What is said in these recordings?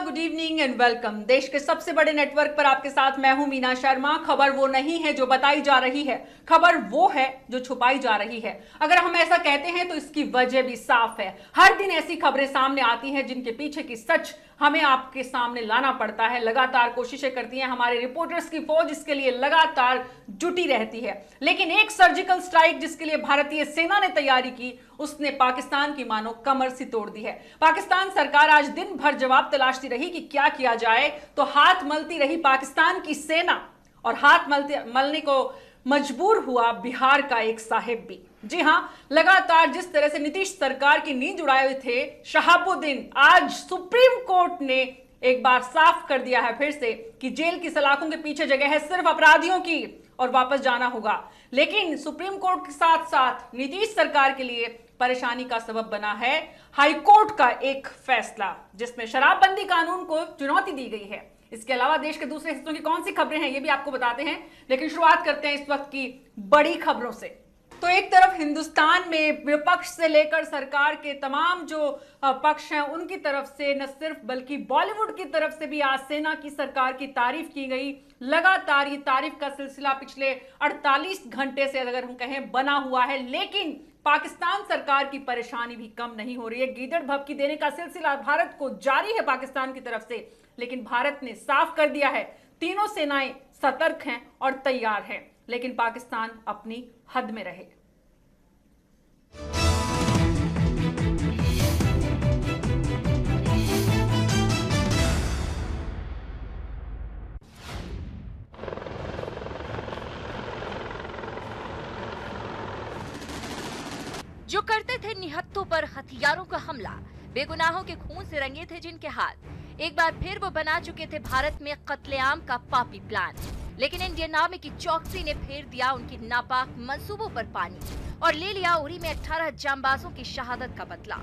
Good evening and welcome. देश के सबसे बड़े नेटवर्क पर आपके साथ मैं हूं मीना शर्मा। खबर वो नहीं है जो बताई जा रही है, खबर वो है जो छुपाई जा रही है। अगर हम ऐसा कहते हैं तो इसकी वजह भी साफ है। हर दिन ऐसी खबरें सामने आती हैं जिनके पीछे की सच हमें आपके सामने लाना पड़ता है। लगातार कोशिशें करती हैं हमारे रिपोर्टर्स की फौज, इसके लिए लगातार जुटी रहती है। लेकिन एक सर्जिकल स्ट्राइक जिसके लिए भारतीय सेना ने तैयारी की, उसने पाकिस्तान की मानो कमर सी तोड़ दी है। पाकिस्तान सरकार आज दिन भर जवाब तलाशती रही कि क्या किया जाए, तो हाथ मलती रही पाकिस्तान की सेना और हाथ मलने को मजबूर हुआ बिहार का एक साहिब भी। जी हां, लगातार जिस तरह से नीतीश सरकार की नींद उड़ाए हुए थे शहाबुद्दीन, आज सुप्रीम कोर्ट ने एक बार साफ कर दिया है फिर से कि जेल की सलाखों के पीछे जगह है सिर्फ अपराधियों की और वापस जाना होगा। लेकिन सुप्रीम कोर्ट के साथ साथ नीतीश सरकार के लिए परेशानी का सबब बना है हाईकोर्ट का एक फैसला, जिसमें शराबबंदी कानून को चुनौती दी गई है। इसके अलावा देश के दूसरे हिस्सों की कौन सी खबरें हैं ये भी आपको बताते हैं, लेकिन शुरुआत करते हैं इस वक्त की बड़ी खबरों से। तो एक तरफ हिंदुस्तान में विपक्ष से लेकर सरकार के तमाम जो पक्ष हैं उनकी तरफ से न सिर्फ बल्कि बॉलीवुड की तरफ से भी आज सेना की सरकार की तारीफ की गई। लगातार ये तारीफ का सिलसिला पिछले 48 घंटे से अगर हम कहें बना हुआ है। लेकिन पाकिस्तान सरकार की परेशानी भी कम नहीं हो रही है। गीदड़ भभकी देने का सिलसिला भारत को जारी है पाकिस्तान की तरफ से, लेकिन भारत ने साफ कर दिया है तीनों सेनाएं सतर्क हैं और तैयार हैं, लेकिन पाकिस्तान अपनी हद में रहे। जो करते थे निहत्तों पर हथियारों का हमला, बेगुनाहों के खून से रंगे थे जिनके हाथ, एक बार फिर वो बना चुके थे भारत में कत्लेआम का पापी प्लान। लेकिन इंडियन आर्मी की चौकसी ने फेर दिया उनकी नापाक मंसूबों पर पानी और ले लिया उरी में 18 जांबाजों की शहादत का बदला।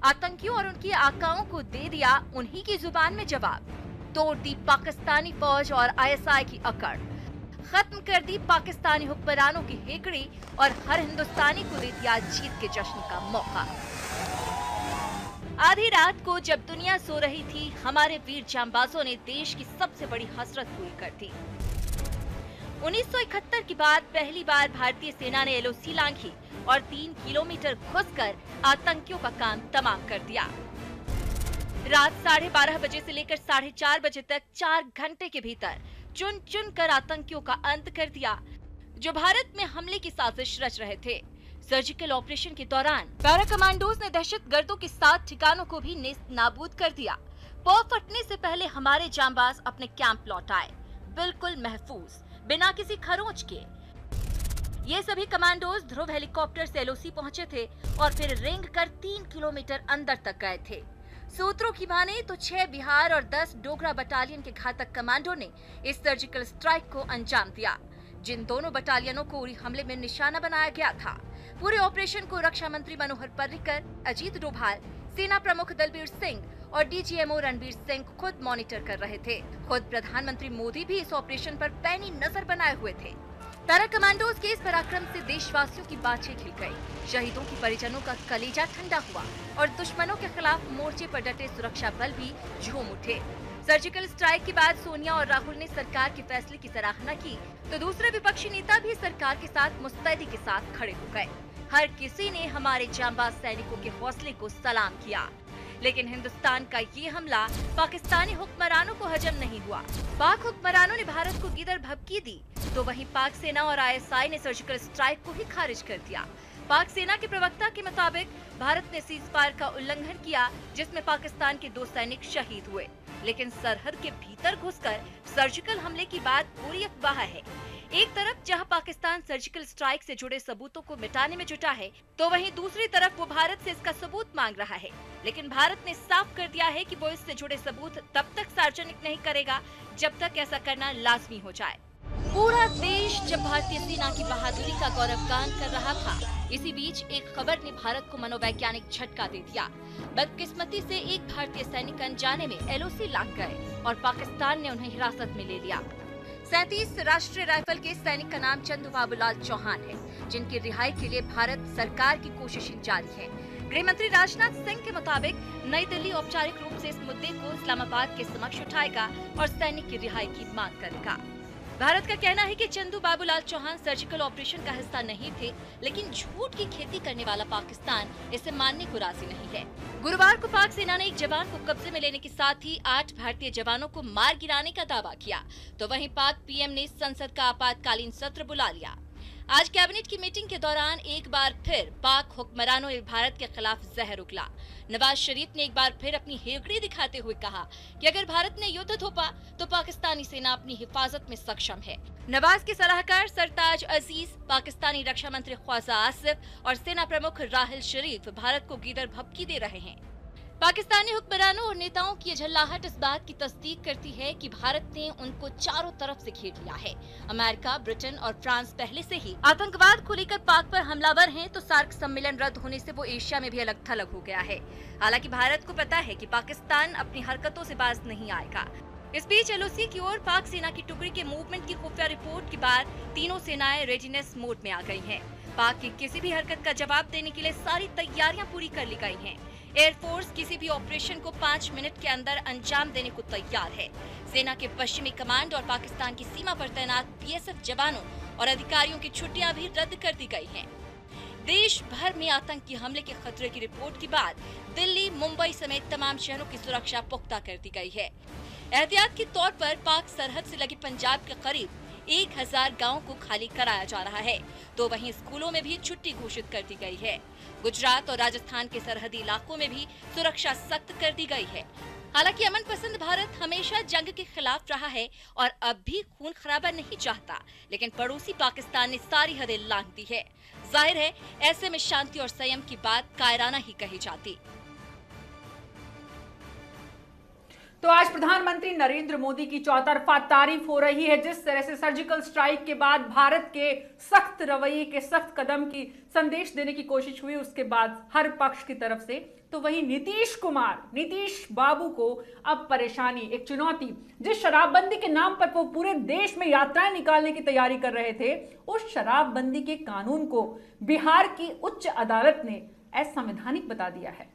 आतंकियों और उनकी आकाओं को दे दिया उन्हीं की जुबान में जवाब, तोड़ दी पाकिस्तानी फौज और ISI की अकड़, खत्म कर दी पाकिस्तानी हुक्मरानों की हेकड़ी और हर हिंदुस्तानी को दे दिया जीत के जश्न का मौका। आधी रात को जब दुनिया सो रही थी, हमारे वीर जांबाजों ने देश की सबसे बड़ी हसरत पूरी कर दी। 1971 के बाद पहली बार भारतीय सेना ने LOC लांघी और 3 किलोमीटर घुसकर आतंकियों का काम तमाम कर दिया। रात 12:30 बजे से लेकर 4:30 बजे तक 4 घंटे के भीतर चुन चुन कर आतंकियों का अंत कर दिया जो भारत में हमले की साजिश रच रहे थे। सर्जिकल ऑपरेशन के दौरान पैरा कमांडोज ने दहशतगर्दों के 7 ठिकानों को भी नेस्त नाबूद कर दिया। पौ फटने से पहले हमारे जांबाज अपने कैंप लौट आए, बिल्कुल महफूज, बिना किसी खरोंच के। ये सभी कमांडोज ध्रुव हेलीकॉप्टर से LOC पहुंचे थे और फिर रेंग कर 3 किलोमीटर अंदर तक गए थे। सूत्रों की माने तो 6 बिहार और 10 डोगरा बटालियन के घातक कमांडो ने इस सर्जिकल स्ट्राइक को अंजाम दिया, जिन दोनों बटालियनों को उरी हमले में निशाना बनाया गया था। पूरे ऑपरेशन को रक्षा मंत्री मनोहर पर्रिकर, अजीत डोभाल, सेना प्रमुख दलबीर सिंह और DGMO रणबीर सिंह खुद मॉनिटर कर रहे थे। खुद प्रधानमंत्री मोदी भी इस ऑपरेशन पर पैनी नजर बनाए हुए थे। पैरा कमांडोज के इस पराक्रम से देशवासियों की बाछें खिल गई, शहीदों की परिजनों का कलेजा ठंडा हुआ और दुश्मनों के खिलाफ मोर्चे पर डटे सुरक्षा बल भी झूम उठे। सर्जिकल स्ट्राइक के बाद सोनिया और राहुल ने सरकार के फैसले की सराहना की, तो दूसरे विपक्षी नेता भी सरकार के साथ मुस्तैदी के साथ खड़े हो गए। हर किसी ने हमारे जांबाज सैनिकों के हौसले को सलाम किया। लेकिन हिंदुस्तान का ये हमला पाकिस्तानी हुक्मरानों को हजम नहीं हुआ। पाक हुक्मरानों ने भारत को गीदड़ भभकी दी, तो वहीं पाक सेना और ISI ने सर्जिकल स्ट्राइक को ही खारिज कर दिया। पाक सेना के प्रवक्ता के मुताबिक भारत ने सीज फायर का उल्लंघन किया, जिसमें पाकिस्तान के 2 सैनिक शहीद हुए। लेकिन सरहद के भीतर घुसकर सर्जिकल हमले की बात पूरी अफवाह है। एक तरफ जहां पाकिस्तान सर्जिकल स्ट्राइक से जुड़े सबूतों को मिटाने में जुटा है, तो वहीं दूसरी तरफ वो भारत से इसका सबूत मांग रहा है। लेकिन भारत ने साफ कर दिया है कि वो इससे जुड़े सबूत तब तक सार्वजनिक नहीं करेगा जब तक ऐसा करना लाजमी हो जाए। पूरा देश जब भारतीय सेना की बहादुरी का गौरवगान कर रहा था, इसी बीच एक खबर ने भारत को मनोवैज्ञानिक झटका दे दिया। बदकिस्मती से एक भारतीय सैनिक अनजाने में LOC लांघ गए और पाकिस्तान ने उन्हें हिरासत में ले लिया। 37 राष्ट्रीय राइफल के सैनिक का नाम चंदू बाबूलाल चौहान है, जिनकी रिहाई के लिए भारत सरकार की कोशिशें जारी है। गृह मंत्री राजनाथ सिंह के मुताबिक नई दिल्ली औपचारिक रूप से इस मुद्दे को इस्लामाबाद के समक्ष उठाएगा और सैनिक की रिहाई की मांग करेगा। भारत का कहना है कि चंदू बाबूलाल चौहान सर्जिकल ऑपरेशन का हिस्सा नहीं थे, लेकिन झूठ की खेती करने वाला पाकिस्तान इसे मानने को राजी नहीं है। गुरुवार को पाक सेना ने एक जवान को कब्जे में लेने के साथ ही 8 भारतीय जवानों को मार गिराने का दावा किया, तो वहीं पाक पीएम ने संसद का आपातकालीन सत्र बुला लिया। आज कैबिनेट की मीटिंग के दौरान एक बार फिर पाक हुक्मरानों ने भारत के खिलाफ जहर उगला। नवाज शरीफ ने एक बार फिर अपनी हेकड़ी दिखाते हुए कहा कि अगर भारत ने युद्ध थोपा तो पाकिस्तानी सेना अपनी हिफाजत में सक्षम है। नवाज के सलाहकार सरताज अजीज, पाकिस्तानी रक्षा मंत्री ख्वाजा आसिफ और सेना प्रमुख राहिल शरीफ भारत को गीदड़ भभकी दे रहे हैं। पाकिस्तानी हुक्मरानों और नेताओं की ये झल्लाहट इस बात की तस्दीक करती है कि भारत ने उनको चारों तरफ से घेर लिया है। अमेरिका, ब्रिटेन और फ्रांस पहले से ही आतंकवाद को लेकर पाक पर हमलावर हैं, तो सार्क सम्मेलन रद्द होने से वो एशिया में भी अलग थलग हो गया है। हालांकि भारत को पता है कि पाकिस्तान अपनी हरकतों से बाज नहीं आएगा। इस बीच एलओसी की ओर पाक सेना की टुकड़ी के मूवमेंट की खुफिया रिपोर्ट के बाद तीनों सेनाएं रेडीनेस मोड में आ गई हैं। पाक की किसी भी हरकत का जवाब देने के लिए सारी तैयारियां पूरी कर ली गई हैं। एयरफोर्स किसी भी ऑपरेशन को 5 मिनट के अंदर अंजाम देने को तैयार है। सेना के पश्चिमी कमांड और पाकिस्तान की सीमा पर तैनात बीएसएफ जवानों और अधिकारियों की छुट्टियां भी रद्द कर दी गई हैं। देश भर में आतंकी हमले के खतरे की रिपोर्ट के बाद दिल्ली, मुंबई समेत तमाम शहरों की सुरक्षा पुख्ता कर दी गई है। एहतियात के तौर पर पाक सरहद से लगे पंजाब के करीब 1000 गांवों को खाली कराया जा रहा है, तो वहीं स्कूलों में भी छुट्टी घोषित कर दी गई है। गुजरात और राजस्थान के सरहदी इलाकों में भी सुरक्षा सख्त कर दी गई है। हालांकि अमन पसंद भारत हमेशा जंग के खिलाफ रहा है और अब भी खून खराबा नहीं चाहता, लेकिन पड़ोसी पाकिस्तान ने सारी हदें लांघ दी है। जाहिर है ऐसे में शांति और संयम की बात कायराना ही कही जाती। तो आज प्रधानमंत्री नरेंद्र मोदी की चौतरफा तारीफ हो रही है। जिस तरह से सर्जिकल स्ट्राइक के बाद भारत के सख्त रवैये के सख्त कदम की संदेश देने की कोशिश हुई, उसके बाद हर पक्ष की तरफ से, तो वहीं नीतीश बाबू को अब परेशानी, एक चुनौती। जिस शराबबंदी के नाम पर वो पूरे देश में यात्राएं निकालने की तैयारी कर रहे थे, उस शराबबंदी के कानून को बिहार की उच्च अदालत ने असंवैधानिक बता दिया है।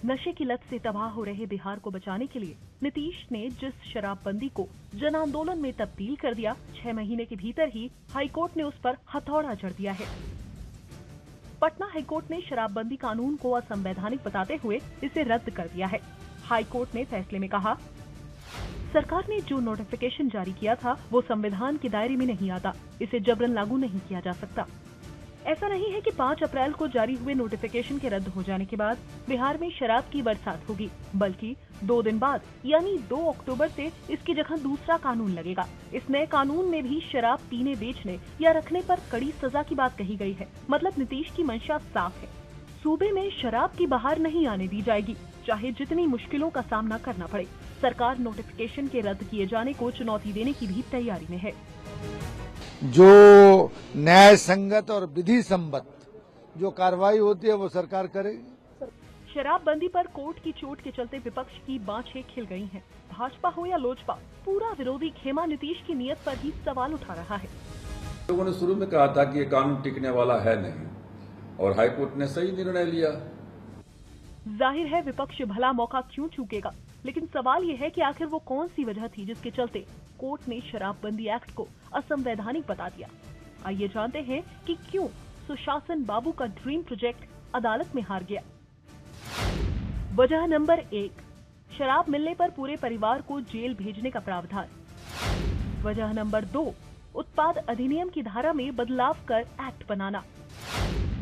नशे की लत से तबाह हो रहे बिहार को बचाने के लिए नीतीश ने जिस शराबबंदी को जन आंदोलन में तब्दील कर दिया, 6 महीने के भीतर ही हाईकोर्ट ने उस पर हथौड़ा जड़ दिया है। पटना हाईकोर्ट ने शराबबंदी कानून को असंवैधानिक बताते हुए इसे रद्द कर दिया है। हाईकोर्ट ने फैसले में कहा, सरकार ने जो नोटिफिकेशन जारी किया था वो संविधान के दायरे में नहीं आता, इसे जबरन लागू नहीं किया जा सकता। ऐसा नहीं है कि 5 अप्रैल को जारी हुए नोटिफिकेशन के रद्द हो जाने के बाद बिहार में शराब की बरसात होगी, बल्कि 2 दिन बाद यानी 2 अक्टूबर से इसकी जगह दूसरा कानून लगेगा। इस नए कानून में भी शराब पीने, बेचने या रखने पर कड़ी सजा की बात कही गई है। मतलब नीतीश की मंशा साफ है, सूबे में शराब की बहार नहीं आने दी जाएगी, चाहे जितनी मुश्किलों का सामना करना पड़े। सरकार नोटिफिकेशन के रद्द किए जाने को चुनौती देने की भी तैयारी में है। जो न्याय संगत और विधि सम्मत जो कार्रवाई होती है वो सरकार करेगी। शराबबंदी पर कोर्ट की चोट के चलते विपक्ष की बाँछें खिल गई हैं। भाजपा हो या लोजपा, पूरा विरोधी खेमा नीतीश की नीयत पर ही सवाल उठा रहा है। लोगों ने शुरू में कहा था कि ये कानून टिकने वाला है नहीं, और हाईकोर्ट ने सही निर्णय लिया। जाहिर है विपक्ष भला मौका क्यों चूकेगा, लेकिन सवाल ये है कि आखिर वो कौन सी वजह थी जिसके चलते कोर्ट ने शराबबंदी एक्ट को असंवैधानिक बता दिया। आइए जानते हैं कि क्यों सुशासन बाबू का ड्रीम प्रोजेक्ट अदालत में हार गया। वजह नंबर 1, शराब मिलने पर पूरे परिवार को जेल भेजने का प्रावधान। वजह नंबर 2, उत्पाद अधिनियम की धारा में बदलाव कर एक्ट बनाना।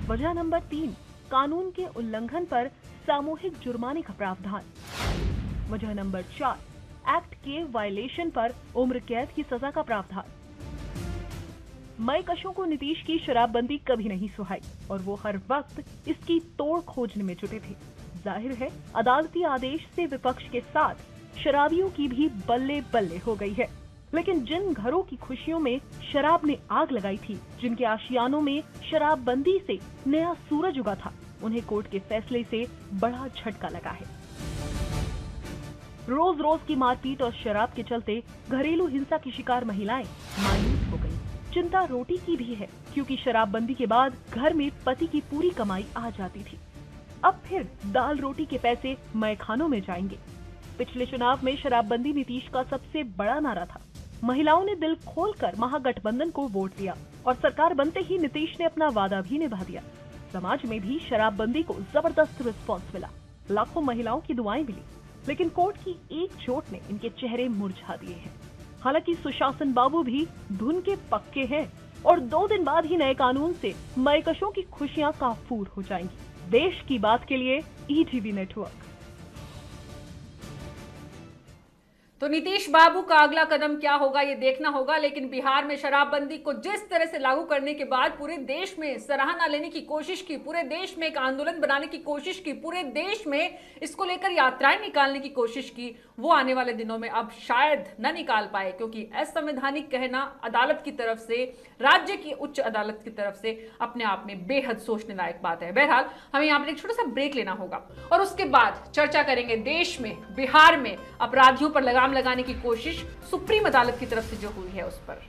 वजह नंबर 3, कानून के उल्लंघन पर सामूहिक जुर्माने का प्रावधान। वजह नंबर 4, एक्ट के वायलेशन पर उम्र कैद की सजा का प्रावधान। मयकशों को नीतीश की शराबबंदी कभी नहीं सुहाई और वो हर वक्त इसकी तोड़ खोजने में जुटे थे। जाहिर है अदालती आदेश से विपक्ष के साथ शराबियों की भी बल्ले बल्ले हो गई है। लेकिन जिन घरों की खुशियों में शराब ने आग लगाई थी, जिनके आशियानों में शराबबंदी से नया सूरज उगा था, उन्हें कोर्ट के फैसले से बड़ा झटका लगा है। रोज रोज की मारपीट और शराब के चलते घरेलू हिंसा की शिकार महिलाएं मायूस हो गईं। चिंता रोटी की भी है, क्योंकि शराबबंदी के बाद घर में पति की पूरी कमाई आ जाती थी। अब फिर दाल रोटी के पैसे मैखानों में जाएंगे। पिछले चुनाव में शराबबंदी नीतीश का सबसे बड़ा नारा था। महिलाओं ने दिल खोलकर महागठबंधन को वोट दिया और सरकार बनते ही नीतीश ने अपना वादा भी निभा दिया। समाज में भी शराबबंदी को जबरदस्त रिस्पॉन्स मिला, लाखों महिलाओं की दुआएं मिली, लेकिन कोर्ट की एक चोट ने इनके चेहरे मुरझा दिए हैं। हालांकि सुशासन बाबू भी धुन के पक्के हैं और 2 दिन बाद ही नए कानून से मयकशों की खुशियां काफूर हो जाएंगी। देश की बात के लिए ईटीवी नेटवर्क। तो नीतीश बाबू का अगला कदम क्या होगा ये देखना होगा, लेकिन बिहार में शराबबंदी को जिस तरह से लागू करने के बाद पूरे देश में सराहना लेने की कोशिश की, पूरे देश में एक आंदोलन बनाने की कोशिश की, पूरे देश में इसको लेकर यात्राएं निकालने की कोशिश की, वो आने वाले दिनों में अब शायद न निकाल पाए, क्योंकि असंवैधानिक कहना अदालत की तरफ से, राज्य की उच्च अदालत की तरफ से अपने आप में बेहद सोचने लायक बात है। बहरहाल हमें यहाँ पर एक छोटा सा ब्रेक लेना होगा और उसके बाद चर्चा करेंगे देश में, बिहार में अपराधियों पर लगाने की कोशिश सुप्रीम अदालत की तरफ से जो हुई है उस पर।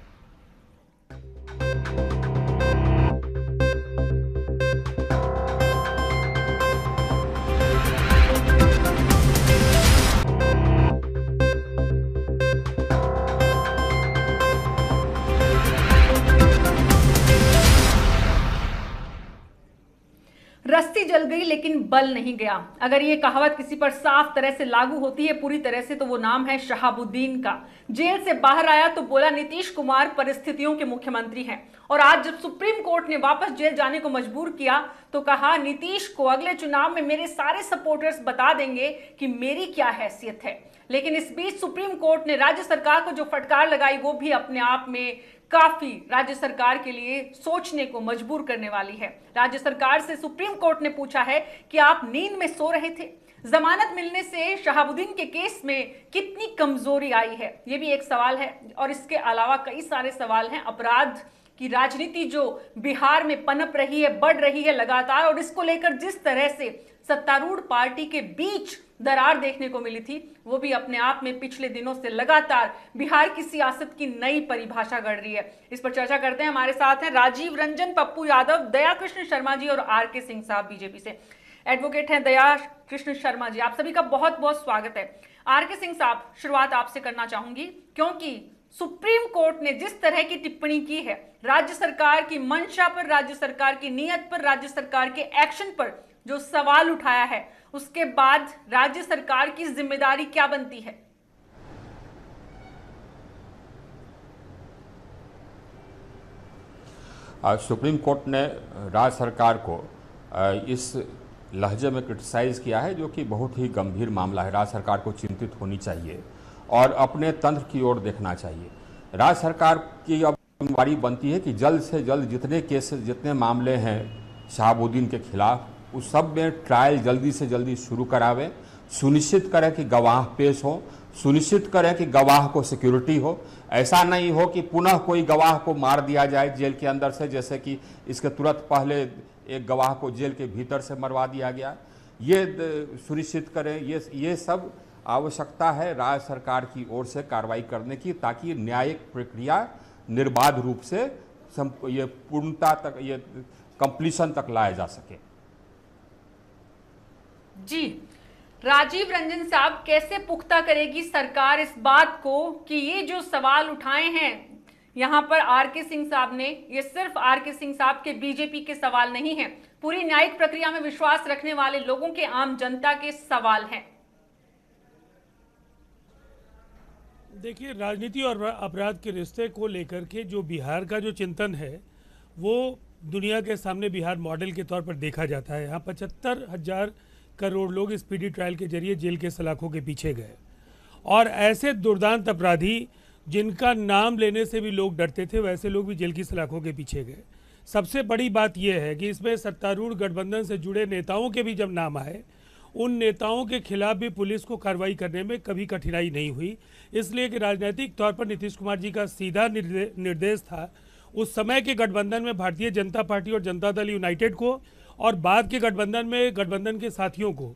रस्सी जल गई लेकिन बल नहीं गया। अगर ये कहावत किसी पर साफ तरह से लागू होती है पूरी तरह से, तो वो नाम है शहाबुद्दीन का। जेल से बाहर आया तो बोला नीतीश कुमार परिस्थितियों के मुख्यमंत्री हैं, और आज जब सुप्रीम कोर्ट ने वापस जेल जाने को मजबूर किया तो कहा नीतीश को अगले चुनाव में मेरे सारे सपोर्टर्स बता देंगे कि मेरी क्या हैसियत है। लेकिन इस बीच सुप्रीम कोर्ट ने राज्य सरकार को जो फटकार लगाई वो भी अपने आप में काफी राज्य सरकार के लिए सोचने को मजबूर करने वाली है। राज्य सरकार से सुप्रीम कोर्ट ने पूछा है कि आप नींद में सो रहे थे? जमानत मिलने से शहाबुद्दीन के केस में कितनी कमजोरी आई है, ये भी एक सवाल है। और इसके अलावा कई सारे सवाल हैं। अपराध की राजनीति जो बिहार में पनप रही है, बढ़ रही है लगातार, और इसको लेकर जिस तरह से सत्तारूढ़ पार्टी के बीच दरार देखने को मिली थी, वो भी अपने आप में पिछले दिनों से लगातार बिहार की सियासत की नई परिभाषा गढ़ रही है। इस पर चर्चा करते हैं। हमारे साथ हैं राजीव रंजन, पप्पू यादव, दया कृष्ण शर्मा जी और आर.के. सिंह साहब बीजेपी से। एडवोकेट हैं दया कृष्ण शर्मा जी, आप सभी का बहुत बहुत स्वागत है। आर.के. सिंह साहब, शुरुआत आपसे करना चाहूंगी, क्योंकि सुप्रीम कोर्ट ने जिस तरह की टिप्पणी की है राज्य सरकार की मंशा पर, राज्य सरकार की नीयत पर, राज्य सरकार के एक्शन पर जो सवाल उठाया है, उसके बाद राज्य सरकार की जिम्मेदारी क्या बनती है? आज सुप्रीम कोर्ट ने राज्य सरकार को इस लहजे में क्रिटिसाइज किया है, जो कि बहुत ही गंभीर मामला है। राज्य सरकार को चिंतित होनी चाहिए और अपने तंत्र की ओर देखना चाहिए। राज्य सरकार की अब जिम्मेदारी बनती है कि जल्द से जल्द जितने केसेस, जितने मामले हैं शहाबुद्दीन के खिलाफ, उस सब में ट्रायल जल्दी से जल्दी शुरू करावे, सुनिश्चित करें कि गवाह पेश हो, सुनिश्चित करें कि गवाह को सिक्योरिटी हो। ऐसा नहीं हो कि पुनः कोई गवाह को मार दिया जाए जेल के अंदर से, जैसे कि इसके तुरंत पहले एक गवाह को जेल के भीतर से मरवा दिया गया। ये सुनिश्चित करें, ये सब आवश्यकता है राज्य सरकार की ओर से कार्रवाई करने की, ताकि न्यायिक प्रक्रिया निर्बाध रूप से ये पूर्णता तक, ये कंप्लीशन तक लाया जा सके। जी राजीव रंजन साहब, कैसे पुख्ता करेगी सरकार इस बात को कि ये जो सवाल उठाए हैं यहाँ पर आर.के. सिंह साहब ने, ये सिर्फ आर.के. सिंह साहब के बीजेपी के सवाल नहीं है, पूरी न्यायिक प्रक्रिया में विश्वास रखने वाले लोगों के, आम जनता के सवाल हैं। देखिए, राजनीति और अपराध के रिश्ते को लेकर के जो बिहार का जो चिंतन है वो दुनिया के सामने बिहार मॉडल के तौर पर देखा जाता है। यहाँ 75,000 करोड़ लोग स्पीडी ट्रायल के जरिए जेल के सलाखों के पीछे गए, और ऐसे दुर्दांत अपराधी जिनका नाम लेने से भी लोग डरते थे, वैसे लोग भी जेल की सलाखों के पीछे गए। सबसे बड़ी बात यह है कि इसमें सत्तारूढ़ गठबंधन से जुड़े नेताओं के भी जब नाम आए, उन नेताओं के खिलाफ भी पुलिस को कार्रवाई करने में कभी कठिनाई नहीं हुई, इसलिए कि राजनीतिक तौर पर नीतीश कुमार जी का सीधा निर्देश था उस समय के गठबंधन में भारतीय जनता पार्टी और जनता दल यूनाइटेड को और बाद के गठबंधन में गठबंधन के साथियों को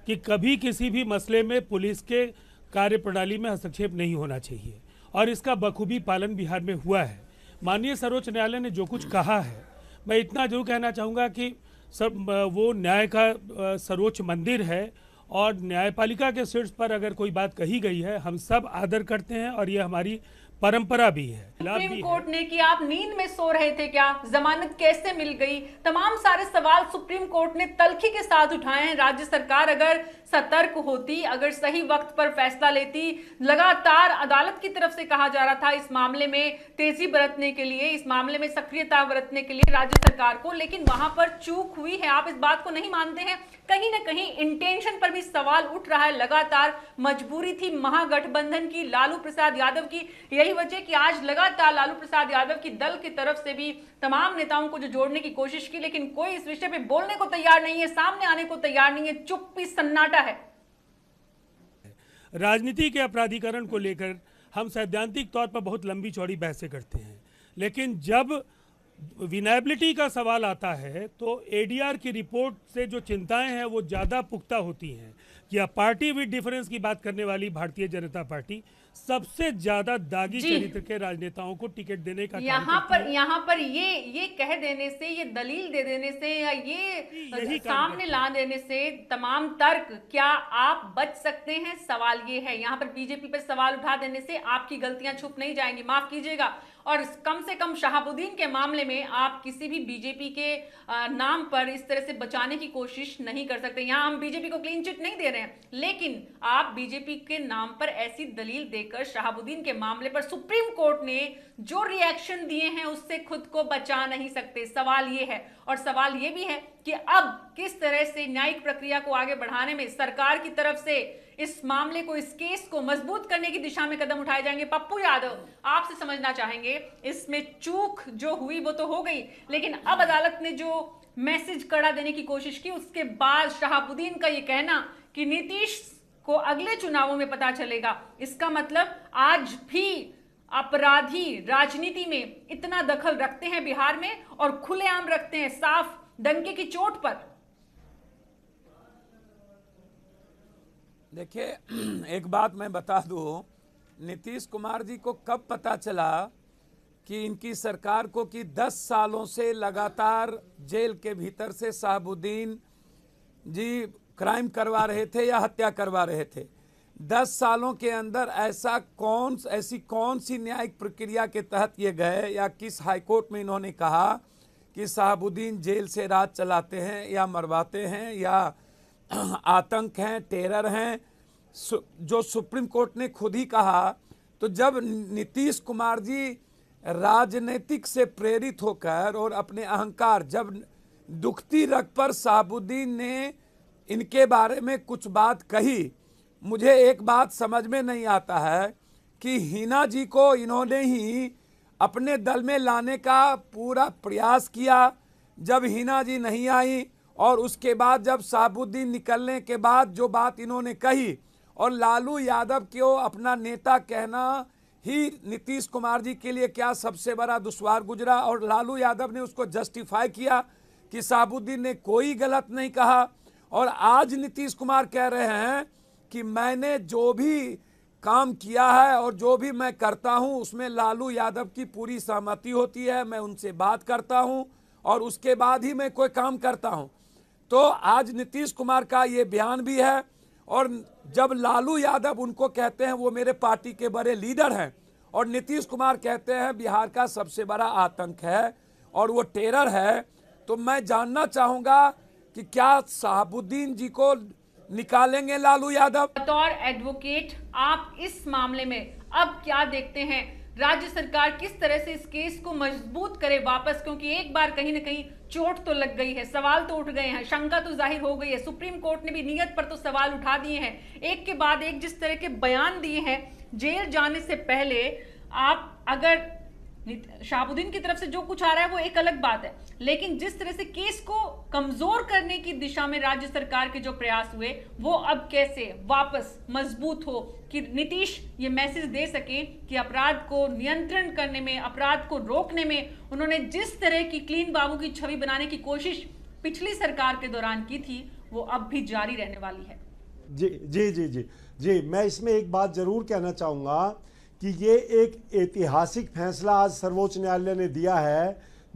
कि कभी किसी भी मसले में पुलिस के कार्यप्रणाली में हस्तक्षेप नहीं होना चाहिए, और इसका बखूबी पालन बिहार में हुआ है। माननीय सर्वोच्च न्यायालय ने जो कुछ कहा है, मैं इतना जरूर कहना चाहूँगा कि सब वो न्याय का सर्वोच्च मंदिर है, और न्यायपालिका के शीर्ष पर अगर कोई बात कही गई है हम सब आदर करते हैं, और ये हमारी परंपरा भी है। सुप्रीम कोर्ट ने कि आप नींद में सो रहे थे क्या, जमानत कैसे मिल गई, तमाम सारे सवाल सुप्रीम कोर्ट ने तल्खी के साथ उठाए हैं। राज्य सरकार अगर सतर्क होती, अगर सही वक्त पर फैसला लेती, लगातार अदालत की तरफ से कहा जा रहा था इस मामले में तेजी बरतने के लिए, इस मामले में सक्रियता बरतने के लिए राज्य सरकार को, लेकिन वहां पर चूक हुई है। आप इस बात को नहीं मानते हैं? कहीं ना कहीं इंटेंशन पर भी सवाल उठ रहा है। लगातार मजबूरी थी महागठबंधन की, लालू प्रसाद यादव की, यही वजह कि आज लगातार लालू प्रसाद यादव की दल की तरफ से भी तमाम नेताओं को जो जोड़ने की कोशिश की, लेकिन कोई इस विषय पे बोलने को तैयार नहीं है, सामने आने को तैयार नहीं है, चुप्पी सन्नाटा है। राजनीति के अपराधीकरण को लेकर हम सैद्धांतिक तौर पर बहुत लंबी चौड़ी बहसें करते हैं, लेकिन जब विनायबिलिटी का सवाल आता है तो एडीआर की रिपोर्ट से जो चिंताएं हैं वो ज़्यादा पुख्ता होती हैं। या पार्टी विद डिफरेंस की बात करने वाली भारतीय जनता पार्टी सबसे ज्यादा दागी चरित्र के राजनेताओं को टिकट देने का यहाँ पर ये कह देने से, ये दलील दे देने से, या ये सामने ला देने से तमाम तर्क, क्या आप बच सकते हैं? सवाल ये है। यहाँ पर बीजेपी पर सवाल उठा देने से आपकी गलतियां छुप नहीं जाएंगी, माफ कीजिएगा। और कम से कम शहाबुद्दीन के मामले में आप किसी भी बीजेपी के नाम पर इस तरह से बचाने की कोशिश नहीं कर सकते। यहाँ हम बीजेपी को क्लीन चिट नहीं दे रहे हैं, लेकिन आप बीजेपी के नाम पर ऐसी दलील देकर शहाबुद्दीन के मामले पर सुप्रीम कोर्ट ने जो रिएक्शन दिए हैं उससे खुद को बचा नहीं सकते। सवाल ये है, और सवाल ये भी है कि अब किस तरह से न्यायिक प्रक्रिया को आगे बढ़ाने में सरकार की तरफ से इस मामले को, इस केस को मजबूत करने की दिशा में कदम उठाए जाएंगे। पप्पू यादव, आपसे समझना चाहेंगे, इसमें चूक जो हुई वो तो हो गई, लेकिन अब अदालत ने जो मैसेज कड़ा देने की कोशिश की, उसके बाद शहाबुद्दीन का ये कहना कि नीतीश को अगले चुनावों में पता चलेगा, इसका मतलब आज भी अपराधी राजनीति में इतना दखल रखते हैं बिहार में, और खुलेआम रखते हैं, साफ डंके की चोट पर। देखिए, एक बात मैं बता दूं, नीतीश कुमार जी को कब पता चला कि इनकी सरकार को कि 10 सालों से लगातार जेल के भीतर से शहाबुद्दीन जी क्राइम करवा रहे थे या हत्या करवा रहे थे। 10 सालों के अंदर ऐसी कौन सी न्यायिक प्रक्रिया के तहत ये गए, या किस हाईकोर्ट में इन्होंने कहा कि शहाबुद्दीन जेल से राज चलाते हैं या मरवाते हैं या आतंक हैं, टेरर हैं, जो सुप्रीम कोर्ट ने खुद ही कहा। तो जब नीतीश कुमार जी राजनीतिक से प्रेरित होकर और अपने अहंकार, जब दुखती रग पर शहाबुद्दीन ने इनके बारे में कुछ बात कही, मुझे एक बात समझ में नहीं आता है कि हिना जी को इन्होंने ही अपने दल में लाने का पूरा प्रयास किया। जब हिना जी नहीं आई और उसके बाद जब शहाबुद्दीन निकलने के बाद जो बात इन्होंने कही, और लालू यादव को अपना नेता कहना ही नीतीश कुमार जी के लिए क्या सबसे बड़ा दुश्वार गुजरा, और लालू यादव ने उसको जस्टिफाई किया कि शहाबुद्दीन ने कोई गलत नहीं कहा। और आज नीतीश कुमार कह रहे हैं कि मैंने जो भी काम किया है और जो भी मैं करता हूं उसमें लालू यादव की पूरी सहमति होती है, मैं उनसे बात करता हूं और उसके बाद ही मैं कोई काम करता हूं। तो आज नीतीश कुमार का ये बयान भी है, और जब लालू यादव उनको कहते हैं वो मेरे पार्टी के बड़े लीडर हैं, और नीतीश कुमार कहते हैं बिहार का सबसे बड़ा आतंक है और वो टेरर है, तो मैं जानना चाहूंगा कि क्या शहाबुद्दीन जी को निकालेंगे लालू यादव? बतौर एडवोकेट आप इस मामले में अब क्या देखते हैं? राज्य सरकार किस तरह से इस केस को मजबूत करे वापस, क्योंकि एक बार कहीं ना कहीं चोट तो लग गई है, सवाल तो उठ गए हैं, शंका तो जाहिर हो गई है, सुप्रीम कोर्ट ने भी नियत पर तो सवाल उठा दिए हैं, एक के बाद एक जिस तरह के बयान दिए हैं। जेल जाने से पहले आप अगर शहाबुद्दीन की तरफ से जो कुछ आ रहा है वो एक अलग बात है, लेकिन जिस तरह से केस को कमजोर करने की दिशा में राज्य सरकार के जो प्रयास हुए वो अब कैसे वापस मजबूत हो कि नीतीश ये मैसेज दे सके कि अपराध को नियंत्रण करने में, अपराध को रोकने में उन्होंने जिस तरह की क्लीन बाबू की छवि बनाने की कोशिश पिछली सरकार के दौरान की थी वो अब भी जारी रहने वाली है। जी जी जी जी जी मैं इसमें एक बात जरूर कहना चाहूँगा कि ये एक ऐतिहासिक फैसला आज सर्वोच्च न्यायालय ने दिया है।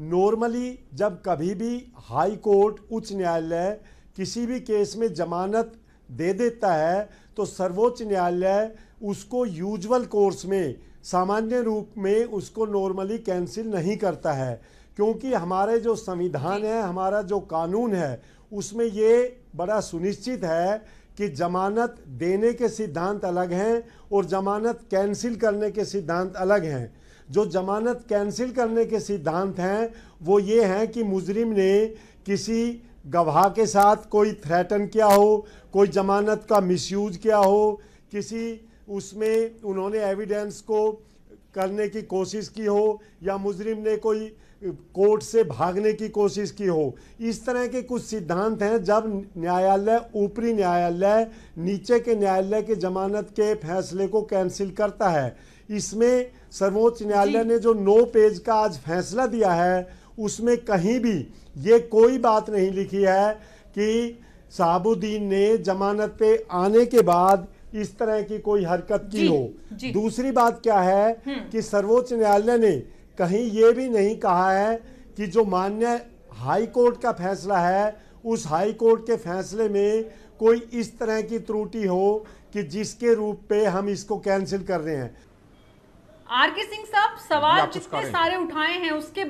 नॉर्मली जब कभी भी हाई कोर्ट, उच्च न्यायालय किसी भी केस में जमानत दे देता है तो सर्वोच्च न्यायालय उसको यूजुअल कोर्स में, सामान्य रूप में उसको नॉर्मली कैंसिल नहीं करता है, क्योंकि हमारे जो संविधान है, हमारा जो कानून है, उसमें ये बड़ा सुनिश्चित है कि जमानत देने के सिद्धांत अलग हैं और जमानत कैंसिल करने के सिद्धांत अलग हैं। जो जमानत कैंसिल करने के सिद्धांत हैं वो ये हैं कि मुजरिम ने किसी गवाह के साथ कोई थ्रेटन किया हो, कोई जमानत का मिसयूज किया हो, किसी उसमें उन्होंने एविडेंस को करने की कोशिश की हो, या मुजरिम ने कोई कोर्ट से भागने की कोशिश की हो। इस तरह के कुछ सिद्धांत हैं। जब न्यायालय, ऊपरी न्यायालय नीचे के न्यायालय के जमानत के फैसले को कैंसिल करता है, इसमें सर्वोच्च न्यायालय ने जो 9 पेज का आज फैसला दिया है उसमें कहीं भी ये कोई बात नहीं लिखी है कि शहाबुद्दीन ने जमानत पे आने के बाद इस तरह की कोई हरकत की हो। दूसरी बात क्या है कि सर्वोच्च न्यायालय ने कहीं ये भी नहीं कहा है कि जो मान्य हाई कोर्ट का फैसला है उस हाई कोर्ट के फैसले में कोई इस तरह की त्रुटि हो कि जिसके रूप पे हम इसको कैंसिल कर रहे हैं। आर.के. सिंह साहब, सवाल जितने सारे उठाए हैं उसके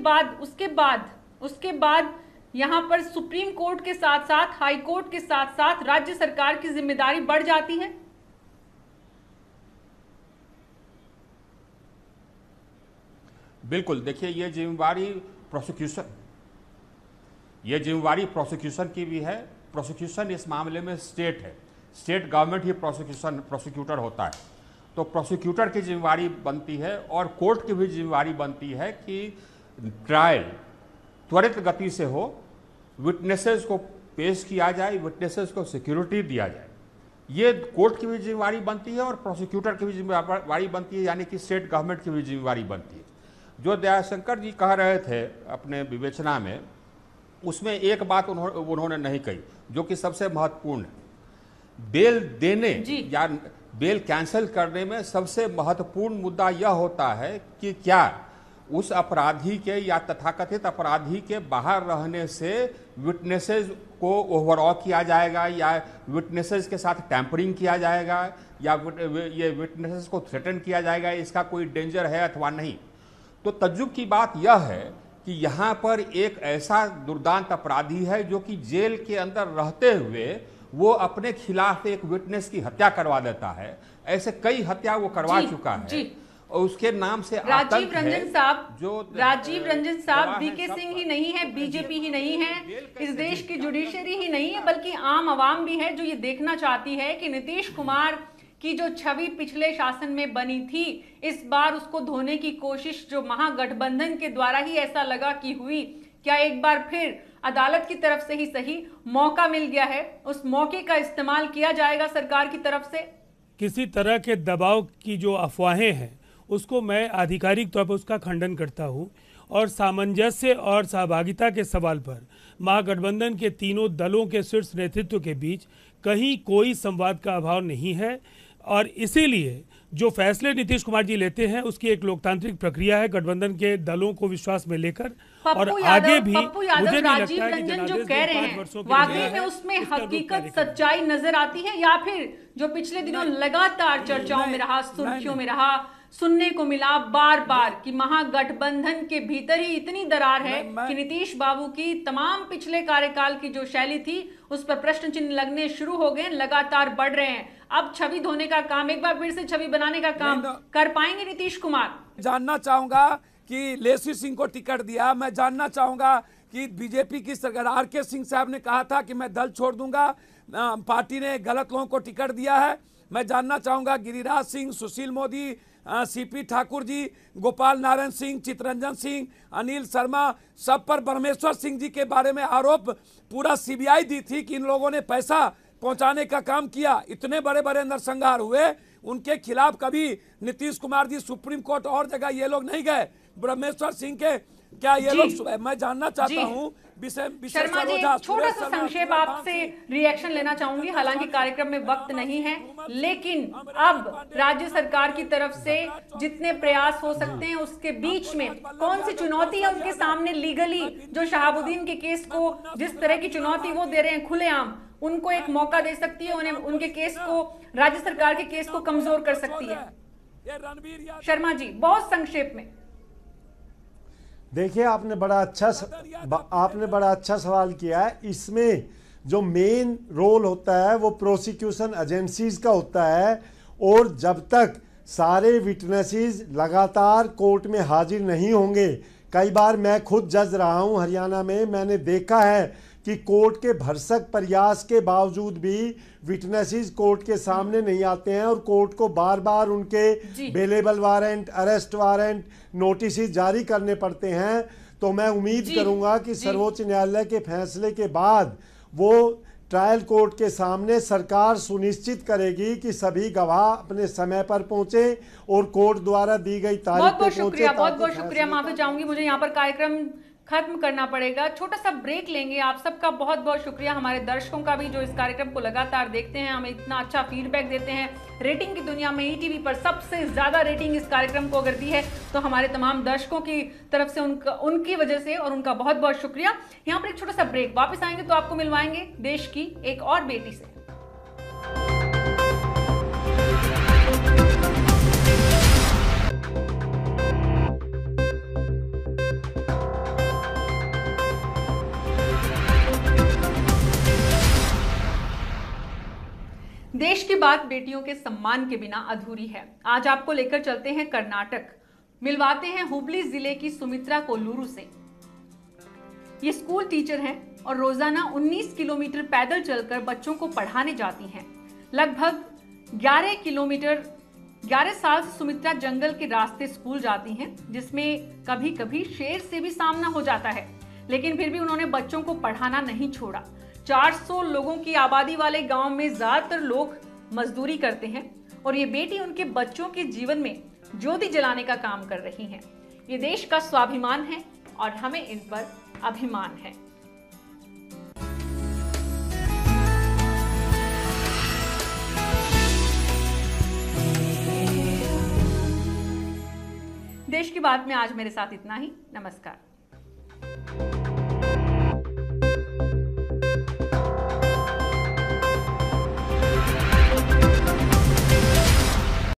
बाद यहाँ पर सुप्रीम कोर्ट के साथ साथ हाई कोर्ट के साथ साथ राज्य सरकार की जिम्मेदारी बढ़ जाती है। बिल्कुल, देखिए ये जिम्मेवारी प्रोसिक्यूशन की भी है। प्रोसिक्यूशन इस मामले में स्टेट है, स्टेट गवर्नमेंट ही प्रोसिक्यूटर होता है, तो प्रोसिक्यूटर की जिम्मेवारी बनती है और कोर्ट की भी जिम्मेवारी बनती है कि ट्रायल त्वरित गति से हो, विटनेसेस को पेश किया जाए, विटनेसेस को सिक्योरिटी दिया जाए। ये कोर्ट की भी जिम्मेवारी बनती है और प्रोसिक्यूटर की भी जिम्मेवारी बनती है, यानी कि स्टेट गवर्नमेंट की भी जिम्मेवारी बनती है। जो दयाशंकर जी कह रहे थे अपने विवेचना में, उसमें एक बात उन्होंने नहीं कही जो कि सबसे महत्वपूर्ण है। बेल देने या बेल कैंसिल करने में सबसे महत्वपूर्ण मुद्दा यह होता है कि क्या उस अपराधी के या तथाकथित अपराधी के बाहर रहने से विटनेसेस को ओवरऑल किया जाएगा, या विटनेसेस के साथ टैंपरिंग किया जाएगा, या ये विटनेसेस को थ्रेटन किया जाएगा, इसका कोई डेंजर है अथवा नहीं। तो तज्जुब की बात यह है कि यहाँ पर एक ऐसा दुर्दांत अपराधी है जो कि जेल के अंदर रहते हुए वो अपने खिलाफ एक विटनेस की हत्या करवा देता है। ऐसे कई हत्या वो करवा चुका है और उसके नाम से राजीव रंजन साहब वी.के. सिंह ही नहीं है, बीजेपी ही नहीं है, इस देश की जुडिशरी ही नहीं है, बल्कि आम आवाम भी है जो ये देखना चाहती है कि नीतीश कुमार की जो छवि पिछले शासन में बनी थी, इस बार उसको धोने की कोशिश जो महागठबंधन के द्वारा ही ऐसा लगा कि हुई, क्या एक बार फिर अदालत की तरफ से ही सही मौका मिल गया है, उस मौके का इस्तेमाल किया जाएगा सरकार की तरफ से? किसी तरह के दबाव की जो अफवाहें हैं उसको मैं आधिकारिक तौर पर उसका खंडन करता हूं, और सामंजस्य और सहभागिता के सवाल पर महागठबंधन के तीनों दलों के शीर्ष नेतृत्व के बीच कहीं कोई संवाद का अभाव नहीं है, और इसीलिए जो फैसले नीतीश कुमार जी लेते हैं उसकी एक लोकतांत्रिक प्रक्रिया है, गठबंधन के दलों को विश्वास में लेकर, और आगे भी मुझे नहीं लगता है कि जो कह रहे हैं वाकई में उसमें हकीकत सच्चाई नजर आती है, या फिर जो पिछले दिनों लगातार चर्चाओं में रहा, सुर्खियों में रहा, सुनने को मिला बार बार कि महागठबंधन के भीतर ही इतनी दरार है कि नीतीश बाबू की तमाम पिछले कार्यकाल की जो शैली थी उस पर प्रश्न चिन्ह लगने शुरू हो गए, लगातार बढ़ रहे हैं। अब छवि धोने का काम, एक बार फिर से छवि बनाने का काम कर पाएंगे नीतीश कुमार? जानना चाहूंगा कि लेसी सिंह को टिकट दिया, मैं जानना चाहूंगा कि बीजेपी की सरकार, आर.के. सिंह साहब ने कहा था कि मैं दल छोड़ दूंगा, पार्टी ने गलत लोगों को टिकट दिया है। मैं जानना चाहूंगा गिरिराज सिंह, सुशील मोदी, सीपी ठाकुर जी, गोपाल नारायण सिंह, चितरंजन सिंह, अनिल शर्मा, सब पर ब्रह्मेश्वर सिंह जी के बारे में आरोप पूरा सीबीआई दी थी कि इन लोगों ने पैसा पहुंचाने का काम किया। इतने बड़े बड़े नरसंहार हुए, उनके खिलाफ कभी नीतीश कुमार जी सुप्रीम कोर्ट और जगह ये लोग नहीं गए। ब्रह्मेश्वर सिंह के क्या ये लोग, मैं जानना चाहता हूँ शर्मा जी, छोटा सा संक्षेप आपसे रिएक्शन लेना चाहूंगी। हालांकि कार्यक्रम में वक्त नहीं है, लेकिन अब राज्य सरकार की तरफ से जितने प्रयास हो सकते हैं उसके बीच में कौन सी चुनौती है उनके सामने लीगली, जो शहाबुद्दीन के केस को जिस तरह की चुनौती वो दे रहे हैं खुलेआम, उनको एक मौका दे सकती है, उन्हें उनके केस को, राज्य सरकार के केस को कमजोर कर सकती है। शर्मा जी, बहुत संक्षेप में। देखिए, आपने बड़ा अच्छा सवाल किया है। इसमें जो मेन रोल होता है वो प्रोसिक्यूशन एजेंसीज का होता है, और जब तक सारे विटनेसेस लगातार कोर्ट में हाजिर नहीं होंगे, कई बार मैं खुद जज रहा हूं हरियाणा में, मैंने देखा है कि कोर्ट के भरसक प्रयास के बावजूद भी विटनेसेस कोर्ट के सामने नहीं आते हैं, और कोर्ट को बार बार उनके bailable warrant, arrest warrant, notice जारी करने पड़ते हैं। तो मैं उम्मीद करूंगा कि सर्वोच्च न्यायालय के फैसले के बाद वो ट्रायल कोर्ट के सामने सरकार सुनिश्चित करेगी कि सभी गवाह अपने समय पर पहुंचे और कोर्ट द्वारा दी गई तारीख पे पहुंचे। बहुत बहुत शुक्रिया। माफी चाहूंगी, मुझे यहाँ पर कार्यक्रम खत्म करना पड़ेगा। छोटा सा ब्रेक लेंगे। आप सबका बहुत बहुत शुक्रिया, हमारे दर्शकों का भी जो इस कार्यक्रम को लगातार देखते हैं, हमें इतना अच्छा फीडबैक देते हैं। रेटिंग की दुनिया में ईटीवी पर सबसे ज्यादा रेटिंग इस कार्यक्रम को अगर दी है तो हमारे तमाम दर्शकों की तरफ से उनकी वजह से, और उनका बहुत बहुत शुक्रिया। यहाँ पर एक छोटा सा ब्रेक, वापस आएंगे तो आपको मिलवाएंगे देश की एक और बेटी से। देश की बात बेटियों के सम्मान के बिना अधूरी है। आज आपको लेकर चलते हैं कर्नाटक, मिलवाते हैं हुबली जिले की सुमित्रा कोल्लूरू से। ये स्कूल टीचर हैं और रोजाना 19 किलोमीटर पैदल चलकर बच्चों को पढ़ाने जाती हैं। लगभग 11 साल से सुमित्रा जंगल के रास्ते स्कूल जाती हैं, जिसमें कभी कभी शेर से भी सामना हो जाता है, लेकिन फिर भी उन्होंने बच्चों को पढ़ाना नहीं छोड़ा। 400 लोगों की आबादी वाले गांव में ज्यादातर लोग मजदूरी करते हैं और ये बेटी उनके बच्चों के जीवन में ज्योति जलाने का काम कर रही हैं। ये देश का स्वाभिमान है और हमें इन पर अभिमान है। देश की बात में आज मेरे साथ इतना ही। नमस्कार।